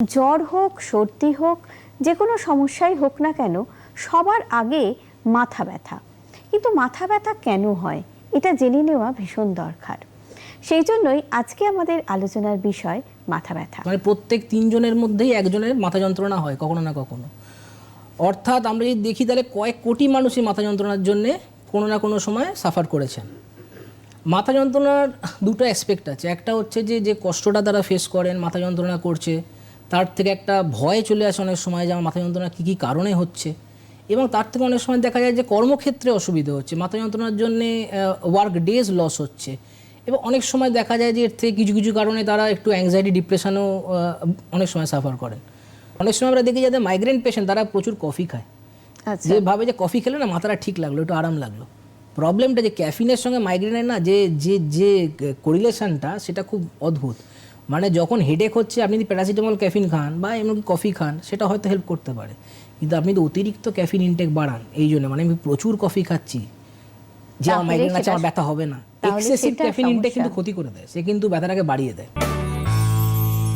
জ্বর হোক, সর্দি হোক, যে কোনো সমস্যাই হোক না কেন, সবার আগে মাথা ব্যথা। কিন্তু মাথা ব্যথা কেন হয় এটা জেনে নেওয়া ভীষণ দরকার। সেই জন্যই আজকে আমাদের আলোচনার বিষয় মাথা ব্যথা। মানে প্রত্যেক 3 জনের মধ্যেই একজনের মাথা যন্ত্রণা হয় কখনো না কখনো। অর্থাৎ আমরা যদি দেখি তাহলে কয়েক কোটি মানুষই মাথা যন্ত্রণার জন্য কোনো না কোনো সময় সাফার করেছেন। মাথা যন্ত্রণার দুটো অ্যাসপেক্ট আছে। একটা হচ্ছে যে কষ্টটা তারা ফেস করেন, মাথা যন্ত্রণা করছে, তার থেকে একটা ভয় চলে আসে অনেক সময় যে আমার মাথা যন্ত্রণা কী কী কারণে হচ্ছে। এবং তার থেকে অনেক সময় দেখা যায় যে কর্মক্ষেত্রে অসুবিধা হচ্ছে, মাথা যন্ত্রণার জন্যে ওয়ার্ক ডেজ লস হচ্ছে। এবং অনেক সময় দেখা যায় যে এর থেকে কিছু কিছু কারণে তারা একটু অ্যাংজাইটি, ডিপ্রেশনও অনেক সময় সাফার করেন। অনেক সময় আমরা দেখি যাদের মাইগ্রেন পেশেন্ট তারা প্রচুর কফি খায়, যে ভাবে যে কফি খেলে না মাথাটা ঠিক লাগলো, একটু আরাম লাগলো। প্রবলেমটা যে ক্যাফিনের সঙ্গে মাইগ্রেনের না যে যে যে কোরিলেশনটা সেটা খুব অদ্ভুত। মানে যখন হেডেক হচ্ছে আপনি যদি প্যারাসিটামল ক্যাফিন খান বা এমনকি কফি খান সেটা হয়তো হেল্প করতে পারে, কিন্তু আপনি তো অতিরিক্ত ক্যাফিন ইনটেক বাড়ান এই জন্য, মানে আমি প্রচুর কফি খাচ্ছি যে আমার মাইগ্রেন আছে, আমার ব্যথা হবে না। এক্সেসিভ ক্যাফিন ইনটেক কিন্তু ক্ষতি করে দেয়, সে কিন্তু ব্যথাটাকে বাড়িয়ে দেয়।